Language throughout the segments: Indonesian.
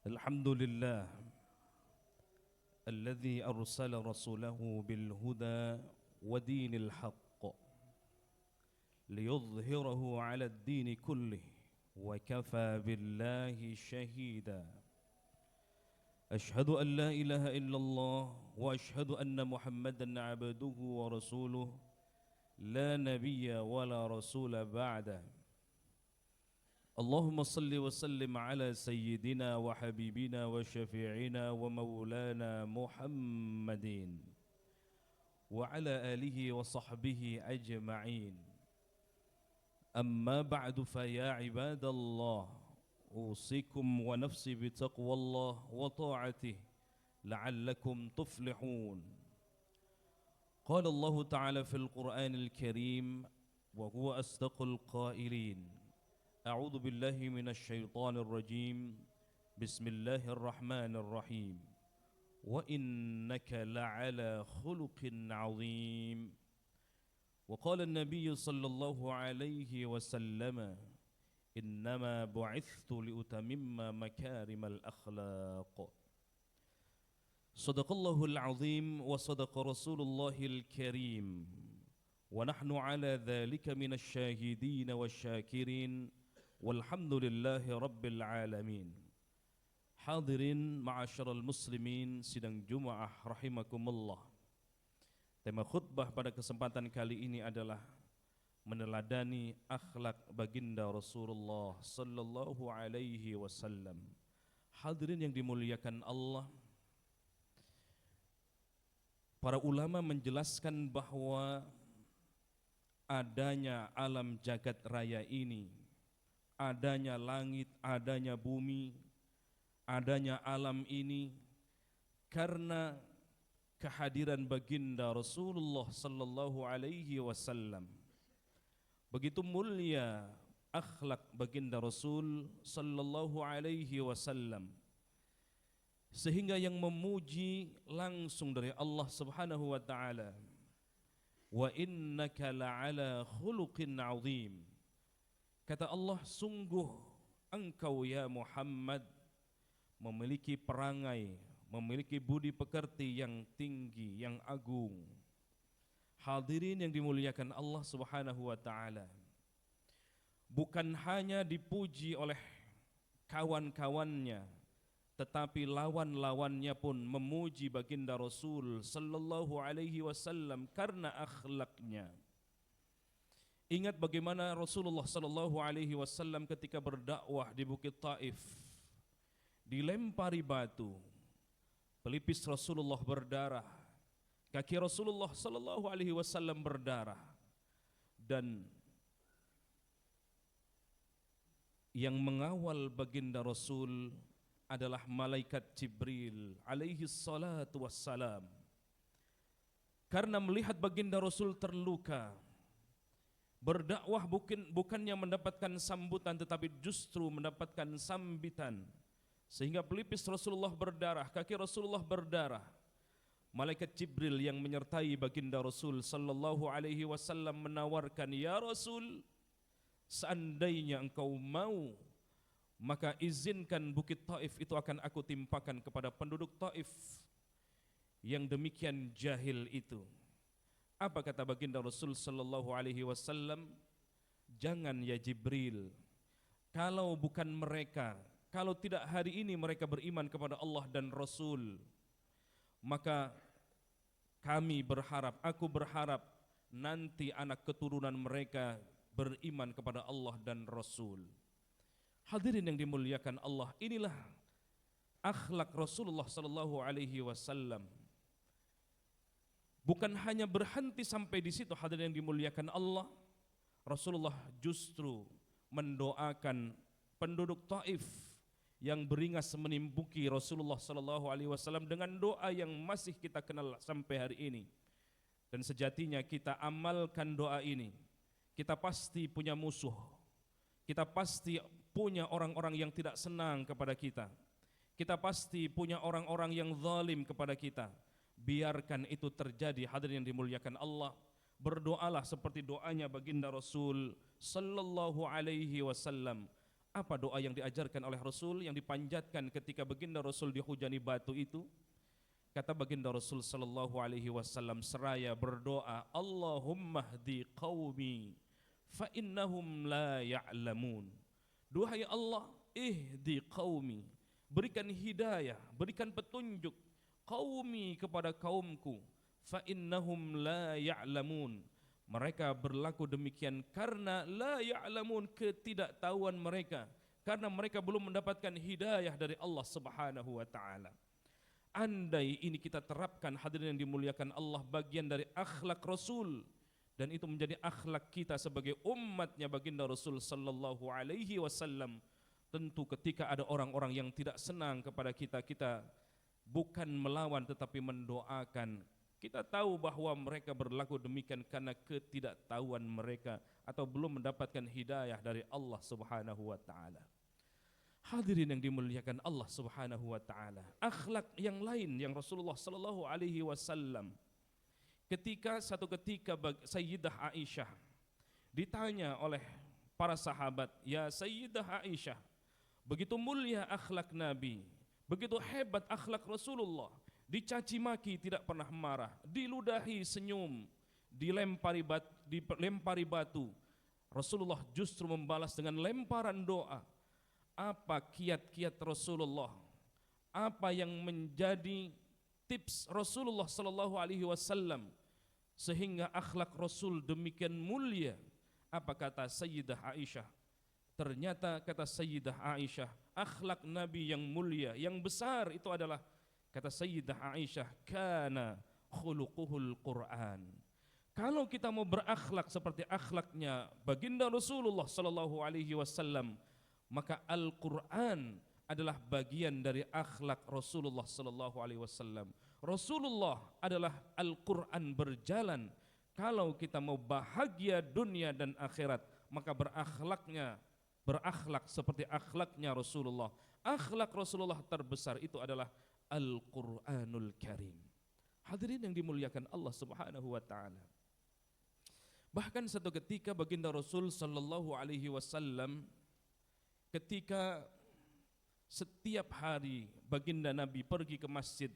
الحمد لله الذي أرسل رسوله بالهدى ودين الحق ليظهره على الدين كله وكفى بالله شهيدا. أشهد أن لا إله إلا الله وأشهد أن محمدا عبده ورسوله لا نبي ولا رسول بعده. اللهم صل وسلم على سيدنا وحبيبنا وشفيعنا ومولانا محمد وعلى آله وصحبه أجمعين. أما بعد فيا عباد الله أوصيكم ونفسي بتقوى الله وطاعته لعلكم تفلحون. قال الله تعالى في القرآن الكريم وهو أصدق القائلين: أعوذ بالله من الشيطان الرجيم بسم الله الرحمن الرحيم وإنك لعلى خلق عظيم. وقال النبي صلى الله عليه وسلم إنما بعثت لأتمم مكارم الأخلاق. صدق الله العظيم وصدق رسول الله الكريم ونحن على ذلك من الشاهدين والشاكرين walhamdulillahi rabbil alamin. Hadirin ma'asyiral muslimin sidang Jumaah rahimakumullah. Tema khutbah pada kesempatan kali ini adalah meneladani akhlak baginda Rasulullah sallallahu alaihi wasallam. Hadirin yang dimuliakan Allah, para ulama menjelaskan bahwa adanya alam jagat raya ini, adanya langit, adanya bumi, adanya alam ini karena kehadiran baginda Rasulullah sallallahu alaihi wasallam. Begitu mulia akhlak baginda Rasul sallallahu alaihi wasallam sehingga yang memuji langsung dari Allah Subhanahu wa taala, wa innaka la'ala khuluqin 'azim. Kata Allah, sungguh engkau ya Muhammad memiliki perangai, memiliki budi pekerti yang tinggi, yang agung. Hadirin yang dimuliakan Allah Subhanahu wa taala, bukan hanya dipuji oleh kawan-kawannya, tetapi lawan-lawannya pun memuji baginda Rasul sallallahu alaihi wasallam karena akhlaknya. Ingat bagaimana Rasulullah sallallahu alaihi wasallam ketika berdakwah di Bukit Taif dilempari batu, pelipis Rasulullah berdarah, kaki Rasulullah sallallahu alaihi wasallam berdarah, dan yang mengawal baginda Rasul adalah malaikat Jibril alaihi salatu wassalam. Karena melihat baginda Rasul terluka, berdakwah bukannya mendapatkan sambutan tetapi justru mendapatkan sambitan, sehingga pelipis Rasulullah berdarah, kaki Rasulullah berdarah. Malaikat Jibril yang menyertai baginda Rasul sallallahu alaihi wasallam menawarkan, ya Rasul, seandainya engkau mau, maka izinkan Bukit Taif itu akan aku timpakan kepada penduduk Taif yang demikian jahil itu. Apa kata baginda Rasul sallallahu alaihi wasallam? Jangan ya Jibril, kalau bukan mereka, kalau tidak hari ini mereka beriman kepada Allah dan Rasul, maka kami berharap, aku berharap nanti anak keturunan mereka beriman kepada Allah dan Rasul. Hadirin yang dimuliakan Allah, inilah akhlak Rasulullah sallallahu alaihi wasallam. Bukan hanya berhenti sampai di situ, hadirin yang dimuliakan Allah, Rasulullah justru mendoakan penduduk Taif yang beringas menimbuki Rasulullah sallallahu alaihi wasallam dengan doa yang masih kita kenal sampai hari ini. Dan sejatinya kita amalkan doa ini, kita pasti punya musuh, kita pasti punya orang-orang yang tidak senang kepada kita, kita pasti punya orang-orang yang zalim kepada kita. Biarkan itu terjadi, hadirin yang dimuliakan Allah. Berdoalah seperti doanya baginda Rasul sallallahu alaihi wasallam. Apa doa yang diajarkan oleh Rasul, yang dipanjatkan ketika baginda Rasul dihujani batu itu? Kata baginda Rasul sallallahu alaihi wasallam seraya berdoa, Allahumma hdi qaumi fa innahum la ya'lamun. Duhai Allah, ihdi qaumi, berikan hidayah, berikan petunjuk qaumi kepada kaumku, fa innahum la ya'lamun. Mereka berlaku demikian karena la ya'lamun, ketidaktahuan mereka, karena mereka belum mendapatkan hidayah dari Allah Subhanahu wa taala. Andai ini kita terapkan, hadirin yang dimuliakan Allah, bagian dari akhlak Rasul, dan itu menjadi akhlak kita sebagai umatnya baginda Rasul sallallahu alaihi wasallam, tentu ketika ada orang-orang yang tidak senang kepada kita, kita bukan melawan tetapi mendoakan. Kita tahu bahwa mereka berlaku demikian karena ketidaktahuan mereka atau belum mendapatkan hidayah dari Allah Subhanahu wa taala. Hadirin yang dimuliakan Allah Subhanahu wa taala, akhlak yang lain yang Rasulullah sallallahu alaihi wasallam, ketika satu ketika Sayyidah Aisyah ditanya oleh para sahabat, "Ya Sayyidah Aisyah, begitu mulia akhlak Nabi, begitu hebat akhlak Rasulullah, dicaci maki tidak pernah marah, diludahi senyum, dilempari batu, Rasulullah justru membalas dengan lemparan doa. Apa kiat-kiat Rasulullah? Apa yang menjadi tips Rasulullah sallallahu alaihi wasallam sehingga akhlak Rasul demikian mulia?" Apa kata Sayyidah Aisyah? Ternyata kata Sayyidah Aisyah, akhlak Nabi yang mulia, yang besar itu adalah, kata Sayyidah Aisyah, kana khuluquhul Quran. Kalau kita mau berakhlak seperti akhlaknya baginda Rasulullah sallallahu alaihi wasallam, maka Al-Quran adalah bagian dari akhlak Rasulullah sallallahu alaihi wasallam. Rasulullah adalah Al-Quran berjalan. Kalau kita mau bahagia dunia dan akhirat, maka berakhlak seperti akhlaknya Rasulullah. Akhlak Rasulullah terbesar itu adalah Al-Quranul Karim. Hadirin yang dimuliakan Allah Subhanahu wa taala. Bahkan satu ketika baginda Rasul sallallahu alaihi wasallam, ketika setiap hari baginda Nabi pergi ke masjid,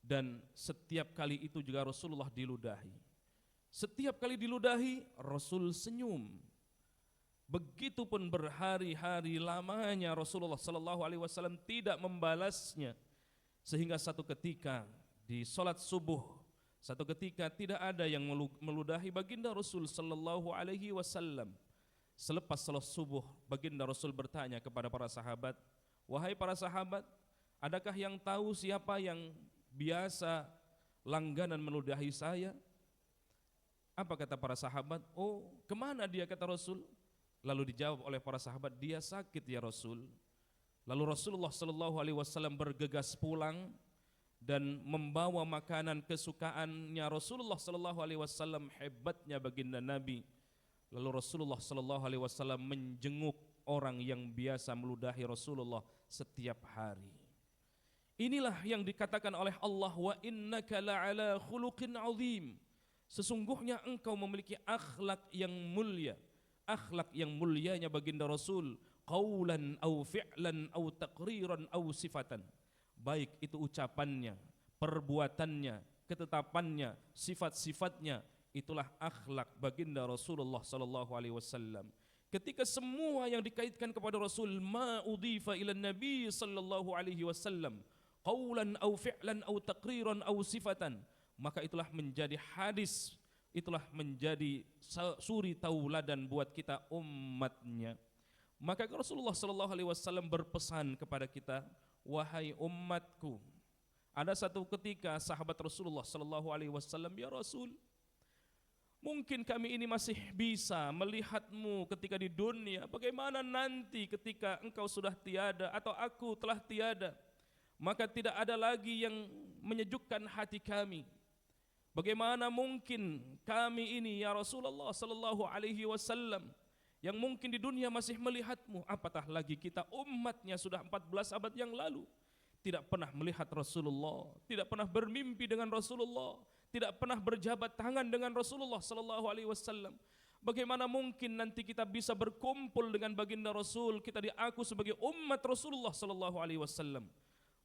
dan setiap kali itu juga Rasulullah diludahi. Setiap kali diludahi Rasul senyum. Begitupun berhari-hari lamanya Rasulullah sallallahu alaihi wasallam tidak membalasnya, sehingga satu ketika di salat subuh, satu ketika tidak ada yang meludahi baginda Rasul sallallahu alaihi wasallam. Selepas salat subuh, baginda Rasul bertanya kepada para sahabat, "Wahai para sahabat, adakah yang tahu siapa yang biasa langganan meludahi saya?" Apa kata para sahabat? "Oh, kemana dia?" kata Rasul. Lalu dijawab oleh para sahabat, "Dia sakit ya Rasul." Lalu Rasulullah sallallahu alaihi wasallam bergegas pulang dan membawa makanan kesukaannya Rasulullah sallallahu alaihi wasallam, hebatnya baginda Nabi. Lalu Rasulullah sallallahu alaihi wasallam menjenguk orang yang biasa meludahi Rasulullah setiap hari. Inilah yang dikatakan oleh Allah, "Wa innaka la'ala khuluqin 'azim." Sesungguhnya engkau memiliki akhlak yang mulia. Akhlak yang mulianya baginda Rasul, qaulan au fi'lan au taqriran au sifatan. Baik itu ucapannya, perbuatannya, ketetapannya, sifat-sifatnya, itulah akhlak baginda Rasulullah sallallahu alaihi wasallam. Ketika semua yang dikaitkan kepada Rasul ma udhifa ila Nabi sallallahu alaihi wasallam qaulan au fi'lan au taqriran au sifatan, maka itulah menjadi hadis, itulah menjadi suri tauladan buat kita umatnya. Maka Rasulullah sallallahu alaihi wasallam berpesan kepada kita, "Wahai umatku." Ada satu ketika sahabat Rasulullah sallallahu alaihi wasallam, "Ya Rasul, mungkin kami ini masih bisa melihatmu ketika di dunia. Bagaimana nanti ketika engkau sudah tiada atau aku telah tiada? Maka tidak ada lagi yang menyejukkan hati kami. Bagaimana mungkin kami ini ya Rasulullah sallallahu alaihi wasallam yang mungkin di dunia masih melihatmu, apatah lagi kita umatnya sudah 14 abad yang lalu tidak pernah melihat Rasulullah, tidak pernah bermimpi dengan Rasulullah, tidak pernah berjabat tangan dengan Rasulullah sallallahu alaihi wasallam. Bagaimana mungkin nanti kita bisa berkumpul dengan baginda Rasul, kita diaku sebagai umat Rasulullah sallallahu alaihi wasallam.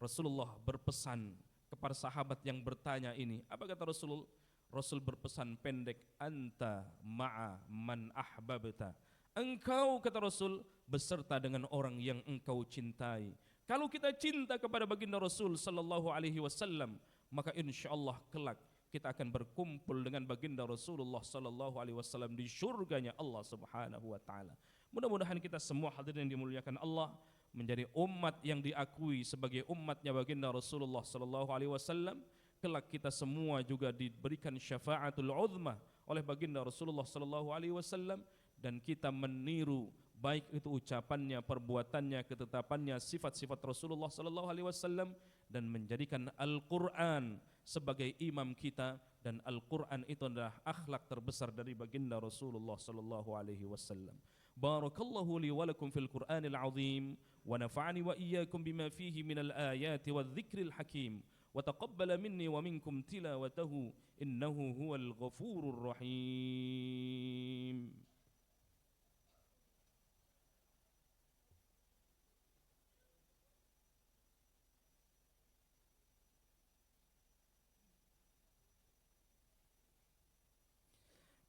Rasulullah berpesan kepada sahabat yang bertanya ini. Apa kata Rasul? Rasul berpesan pendek, anta ma'a man ahbabta. Engkau, kata Rasul, beserta dengan orang yang engkau cintai. Kalau kita cinta kepada baginda Rasul sallallahu alaihi wasallam, maka insyaallah kelak kita akan berkumpul dengan baginda Rasulullah sallallahu alaihi wasallam di surganya Allah Subhanahu wa taala. Mudah-mudahan kita semua hadirin yang dimuliakan Allah menjadi umat yang diakui sebagai umatnya baginda Rasulullah sallallahu alaihi wasallam. Kelak kita semua juga diberikan syafaatul uzma oleh baginda Rasulullah sallallahu alaihi wasallam, dan kita meniru baik itu ucapannya, perbuatannya, ketetapannya, sifat-sifat Rasulullah sallallahu alaihi wasallam, dan menjadikan Al-Qur'an sebagai imam kita, dan Al-Qur'an itu adalah akhlak terbesar dari baginda Rasulullah sallallahu alaihi wasallam. Barakallahu li wa lakum fil Qur'anil azim wa nafa'ani wa iyyakum bima fihi minal ayati wadh-dhikril hakim wa taqabbala minni wa minkum tilawatahu innahu huwal ghafurur rahim.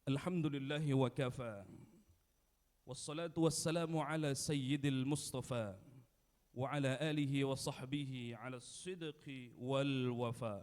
Alhamdulillahi wa kafa, wassalatu wassalamu ala sayyidil mustafa wa ala alihi wa sahbihi ala sidqi wal wafa.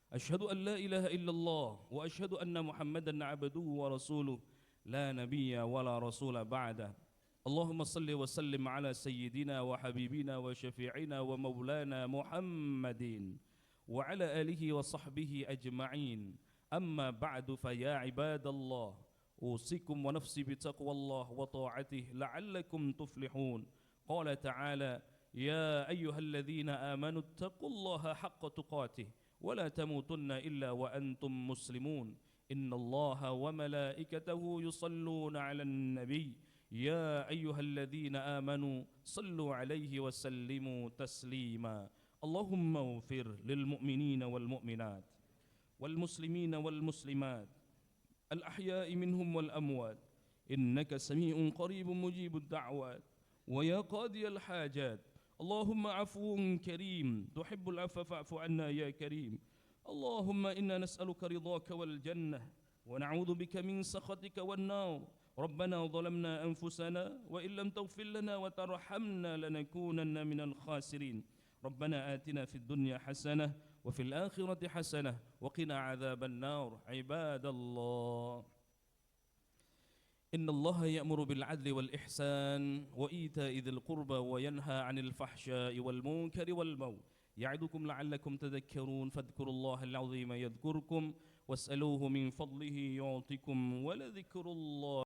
Ashhadu an la ilaha illallah wa ashhadu anna muhammadan abduhu wa rasuluh la nabiyya wa la rasula ba'da. Allahumma salli wa sallim ala sayyidina wa habibina wa syafi'ina wa maulana Muhammadin wa ala alihi wa sahbihi ajma'in. أما بعد فيا عباد الله أوصيكم ونفسي بتقوى الله وطاعته لعلكم تفلحون. قال تعالى يا أيها الذين آمنوا اتقوا الله حق تقاته ولا تموتن إلا وأنتم مسلمون. إن الله وملائكته يصلون على النبي يا أيها الذين آمنوا صلوا عليه وسلموا تسليما. اللهم اغفر للمؤمنين والمؤمنات والمسلمين والمسلمات الأحياء منهم والأموات إنك سميع قريب مجيب الدعوات ويا قاضي الحاجات. اللهم عفو كريم تحب العفو فاعف عنا يا كريم. اللهم إنا نسألك رضاك والجنة ونعوذ بك من سخطك والنار. ربنا ظلمنا أنفسنا وإن لم تغفر لنا وترحمنا لنكونن من الخاسرين. ربنا آتنا في الدنيا حسنة وفي الآخرة حسنة وقنا عذاب النار. عباد الله إن الله يأمر بالعدل والإحسان وإيتاء ذي القربى وينهى عن الفحشاء والمنكر والبغي يعظكم لعلكم تذكرون. فاذكروا الله العظيم يذكركم واسألوه من فضله يعطكم ولذكر الله